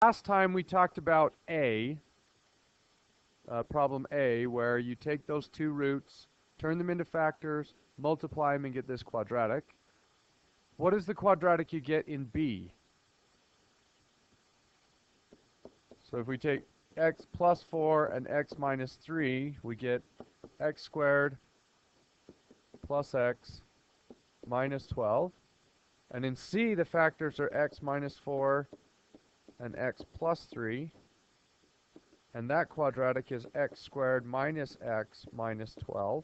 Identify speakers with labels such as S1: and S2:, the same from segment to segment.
S1: Last time we talked about problem A, where you take those two roots, turn them into factors, multiply them, and get this quadratic. What is the quadratic you get in B? So if we take x plus 4 and x minus 3, we get x squared plus x minus 12. And in C, the factors are x minus 4 and x plus 3. And that quadratic is x squared minus x minus 12.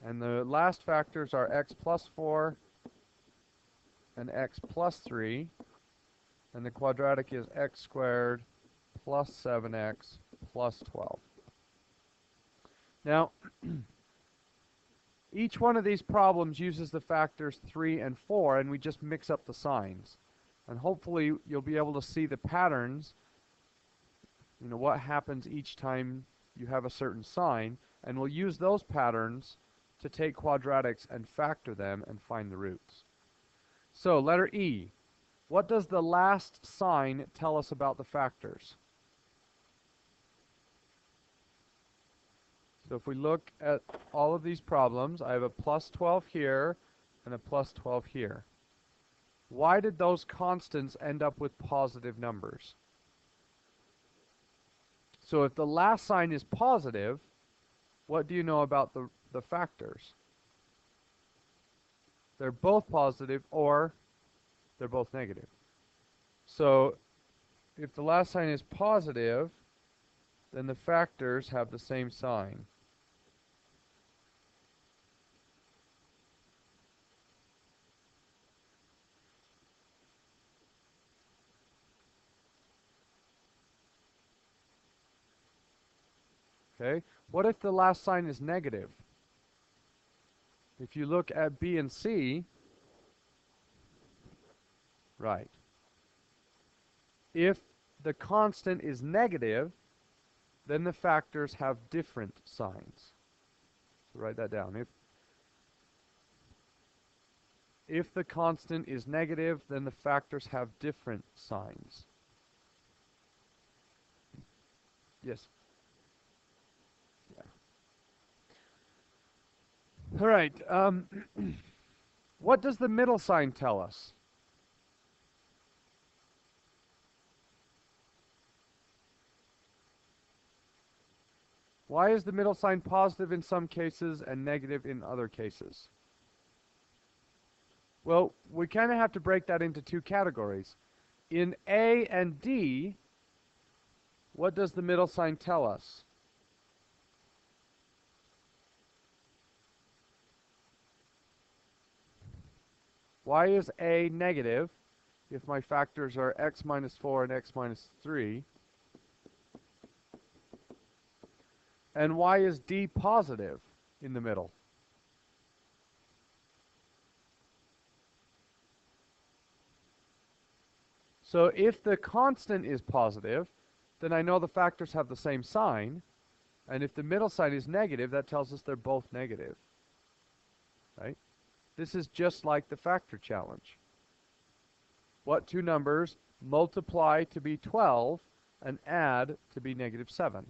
S1: And the last factors are x plus 4 and x plus 3. And the quadratic is x squared plus 7x plus 12. Now, each one of these problems uses the factors 3 and 4, and we just mix up the signs. And hopefully you'll be able to see the patterns, what happens each time you have a certain sign, and we'll use those patterns to take quadratics and factor them and find the roots. So, letter E. What does the last sign tell us about the factors? So if we look at all of these problems, I have a plus 12 here and a plus 12 here. Why did those constants end up with positive numbers? So if the last sign is positive, what do you know about the factors? They're both positive or they're both negative. So if the last sign is positive, then the factors have the same sign. Okay? What if the last sign is negative? If you look at B and C, right. If the constant is negative, then the factors have different signs. So write that down. If the constant is negative, then the factors have different signs. Yes? Yeah. All right. What does the middle sign tell us? Why is the middle sign positive in some cases and negative in other cases? Well, we kind of have to break that into two categories. In A and D, what does the middle sign tell us? Why is A negative if my factors are x minus 4 and x minus 3? And why is D positive in the middle? So if the constant is positive, then I know the factors have the same sign. And if the middle sign is negative, that tells us they're both negative. Right? This is just like the factor challenge. What two numbers multiply to be 12 and add to be negative 7?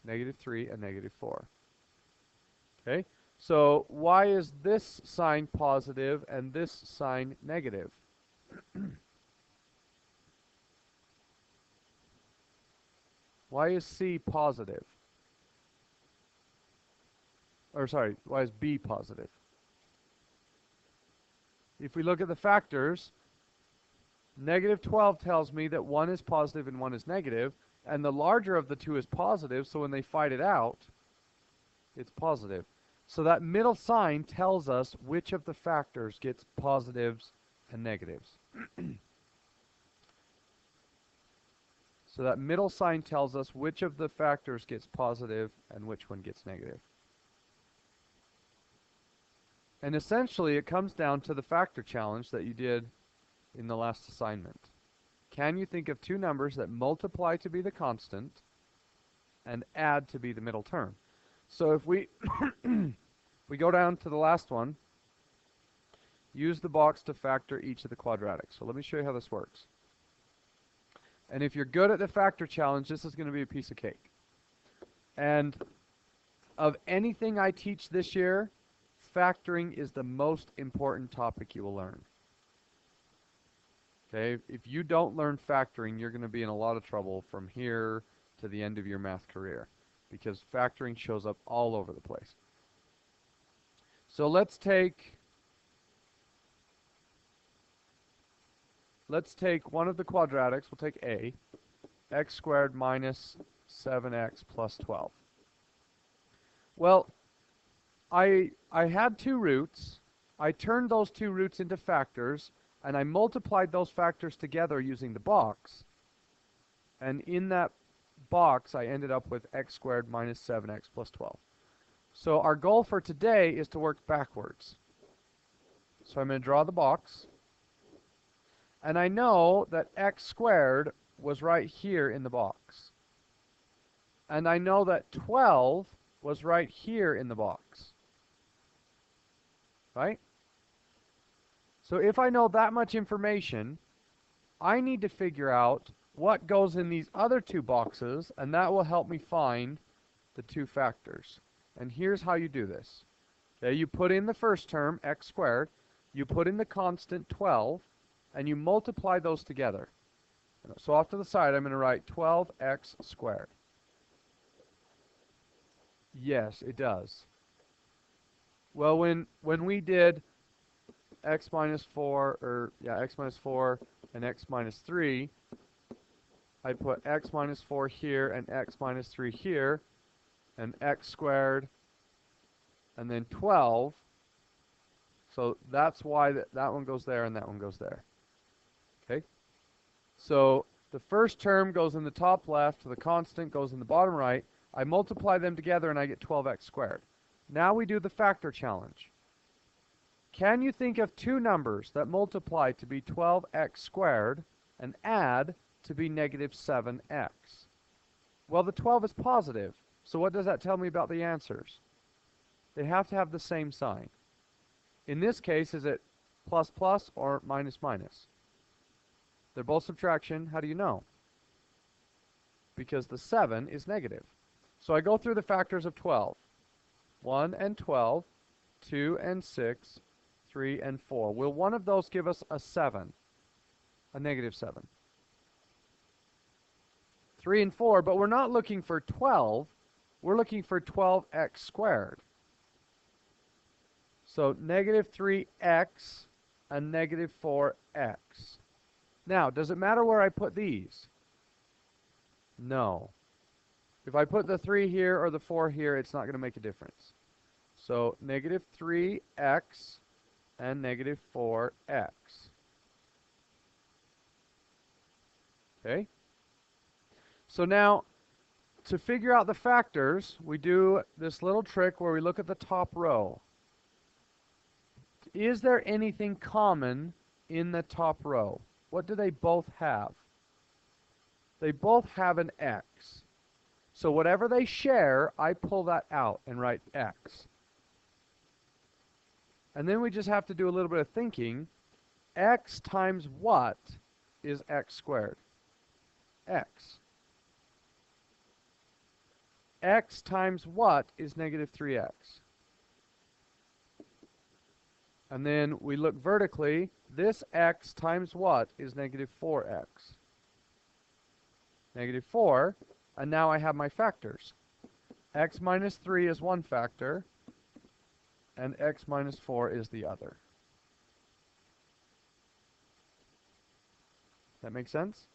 S1: Negative 3 and negative 4. Okay? So why is this sign positive and this sign negative? Why is C positive? Or sorry, why is B positive? If we look at the factors, negative 12 tells me that one is positive and one is negative, and the larger of the two is positive, so when they fight it out, it's positive. So that middle sign tells us which of the factors gets positives and negatives. So that middle sign tells us which of the factors gets positive and which one gets negative. And essentially, it comes down to the factor challenge that you did in the last assignment. Can you think of two numbers that multiply to be the constant and add to be the middle term? So if we we go down to the last one, use the box to factor each of the quadratics. So let me show you how this works. And if you're good at the factor challenge, this is going to be a piece of cake. And of anything I teach this year, factoring is the most important topic you will learn. Okay, if you don't learn factoring, you're going to be in a lot of trouble from here to the end of your math career, because factoring shows up all over the place. So let's take one of the quadratics. We'll take a, x squared minus 7x plus 12. Well, I had two roots. I turned those two roots into factors, and I multiplied those factors together using the box. And in that box, I ended up with x squared minus 7x plus 12. So our goal for today is to work backwards. So I'm going to draw the box. And I know that x squared was right here in the box. And I know that 12 was right here in the box. Right? So if I know that much information, I need to figure out what goes in these other two boxes, and that will help me find the two factors. And here's how you do this. Okay, you put in the first term, x squared, you put in the constant 12, and you multiply those together. So off to the side, I'm going to write 12x squared. Yes, it does. Well, when we did x minus 4, x minus 4 and x minus 3, I put x minus 4 here and x minus 3 here, and x squared, and then 12. So that's why that one goes there and that one goes there. Okay? So the first term goes in the top left, the constant goes in the bottom right. I multiply them together and I get 12x squared. Now we do the factor challenge. Can you think of two numbers that multiply to be 12x squared and add to be negative 7x? Well, the 12 is positive. So what does that tell me about the answers? They have to have the same sign. In this case, is it plus plus or minus minus? They're both subtraction. How do you know? Because the 7 is negative. So I go through the factors of 12. 1 and 12, 2 and 6, 3 and 4. Will one of those give us a 7? A negative 7. 3 and 4, but we're not looking for 12. We're looking for 12x squared. So negative 3x and negative 4x. Now, does it matter where I put these? No. If I put the 3 here or the 4 here, it's not going to make a difference. So negative 3x and negative 4x. Okay? So now, to figure out the factors, we do this little trick where we look at the top row. Is there anything common in the top row? What do they both have? They both have an x. So whatever they share, I pull that out and write x. And then we just have to do a little bit of thinking. X times what is x squared? X. X times what is negative 3x? And then we look vertically. This x times what is negative 4x? Negative 4. And now I have my factors. X minus 3 is one factor, and x minus 4 is the other. That makes sense?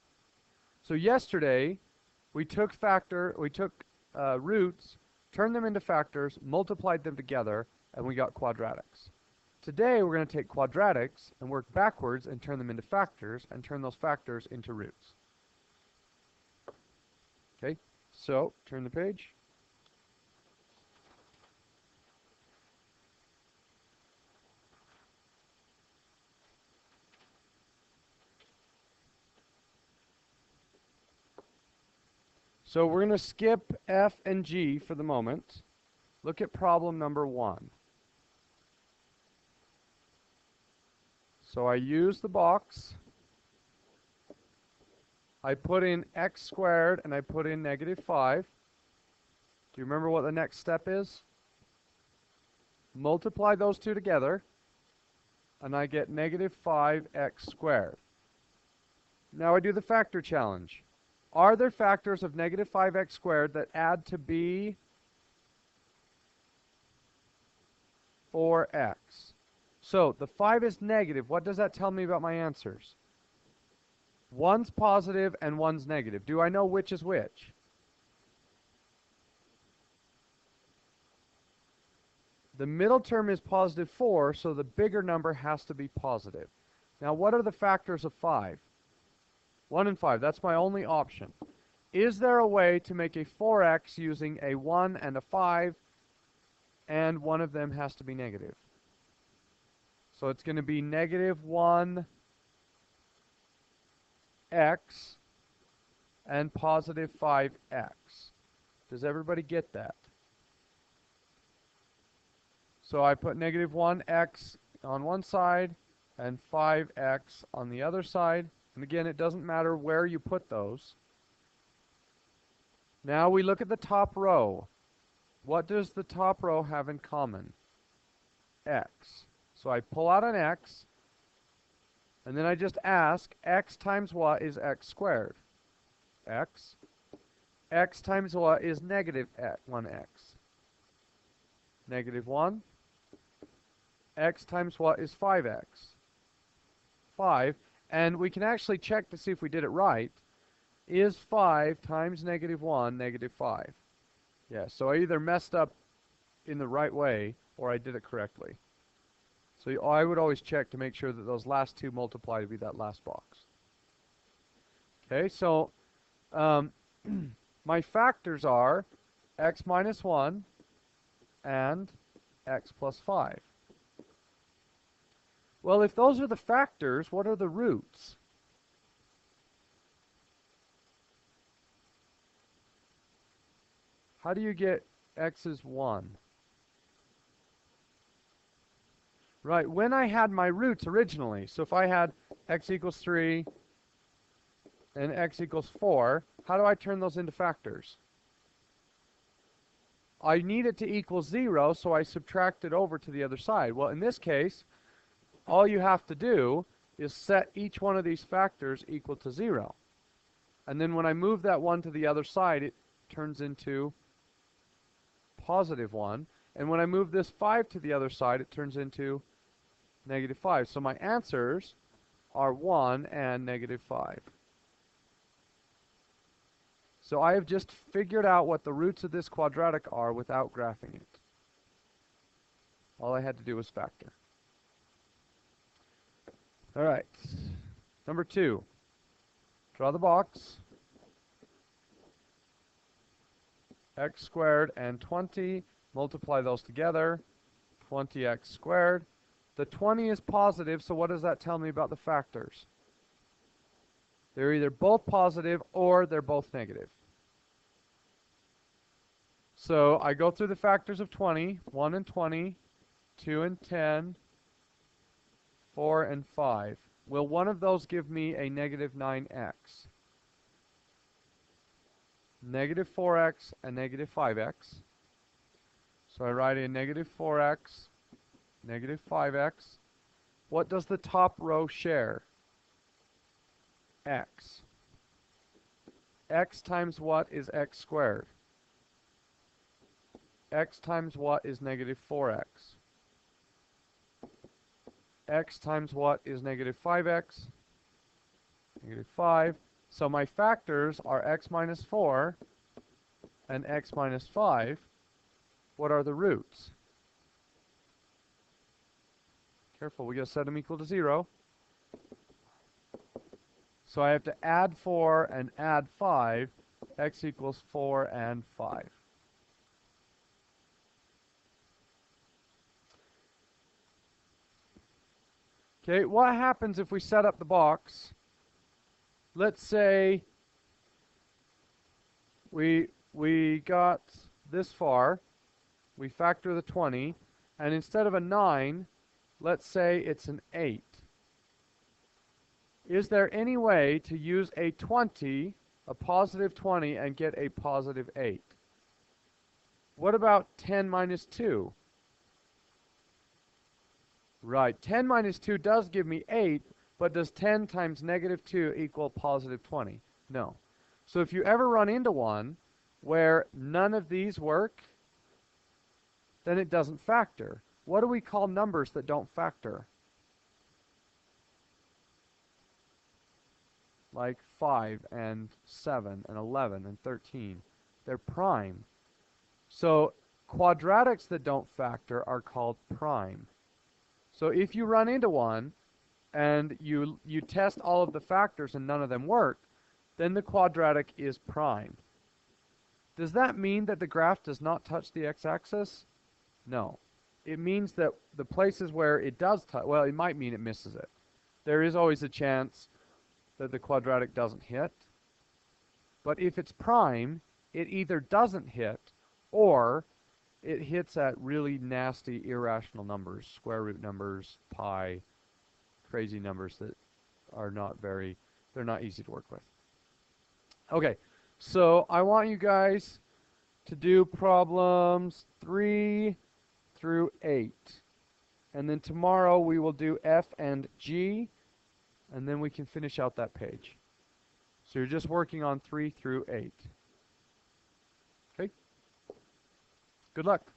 S1: So yesterday, we took roots, turned them into factors, multiplied them together, and we got quadratics. Today, we're going to take quadratics and work backwards and turn them into factors, and turn those factors into roots. Okay, so turn the page. So we're going to skip F and G for the moment. Look at problem number 1. So I use the box. I put in x squared and I put in negative 5. Do you remember what the next step is? Multiply those two together, and I get negative 5x squared. Now I do the factor challenge. Are there factors of negative 5x squared that add to be 4x? So the 5 is negative. What does that tell me about my answers? One's positive and one's negative. Do I know which is which? The middle term is positive 4, so the bigger number has to be positive. Now, what are the factors of 5? 1 and 5. That's my only option. Is there a way to make a 4x using a 1 and a 5, and one of them has to be negative? So it's going to be negative 1x and positive 5x. Does everybody get that? So I put negative 1x on one side and 5x on the other side. And again, it doesn't matter where you put those. Now we look at the top row. What does the top row have in common? X. So I pull out an x, and then I just ask, x times what is x squared? X. X times what is negative 1x? Negative 1. X times what is 5x? 5. And we can actually check to see if we did it right. Is 5 times negative 1 negative 5? Yeah, so I either messed up in the right way or I did it correctly. So I would always check to make sure that those last two multiply to be that last box. Okay, so my factors are x minus 1 and x plus 5. Well, if those are the factors, what are the roots? How do you get x is 1? Right, when I had my roots originally, so if I had x equals 3 and x equals 4, how do I turn those into factors? I need it to equal 0, so I subtract it over to the other side. Well, in this case, all you have to do is set each one of these factors equal to 0. And then when I move that 1 to the other side, it turns into positive 1. And when I move this 5 to the other side, it turns into negative 5. So my answers are 1 and negative 5. So I have just figured out what the roots of this quadratic are without graphing it. All I had to do was factor. All right. Number 2. Draw the box. X squared and 20. Multiply those together. 20x squared. The 20 is positive, so what does that tell me about the factors? They're either both positive or they're both negative. So I go through the factors of 20, 1 and 20, 2 and 10, 4 and 5. Will one of those give me a negative 9x? Negative 4x and negative 5x. So I write in negative 4x, negative 5x. What does the top row share? X. X times what is x squared? X times what is negative 4x? X times what is negative 5x? Negative 5. So my factors are x minus 4 and x minus 5. What are the roots? Careful, we got to set them equal to 0. So I have to add 4 and add 5. X equals 4 and 5. Okay, what happens if we set up the box? Let's say we got this far. We factor the 20, and instead of a 9, let's say it's an 8. Is there any way to use a 20, a positive 20, and get a positive 8? What about 10 minus 2? Right, 10 minus 2 does give me 8, but does 10 times negative 2 equal positive 20? No. So if you ever run into one where none of these work, then it doesn't factor. What do we call numbers that don't factor? Like 5 and 7 and 11 and 13. They're prime. So quadratics that don't factor are called prime. So if you run into one and you test all of the factors and none of them work, then the quadratic is prime. Does that mean that the graph does not touch the x-axis? No. It means that the places where it does touch, well, it might mean it misses it. There is always a chance that the quadratic doesn't hit. But if it's prime, it either doesn't hit or it hits at really nasty irrational numbers, square root numbers, pi, crazy numbers that are not very, they're not easy to work with. Okay, so I want you guys to do problems 3 through 8. And then tomorrow we will do F and G, and then we can finish out that page. So you're just working on 3 through 8. Okay? Good luck.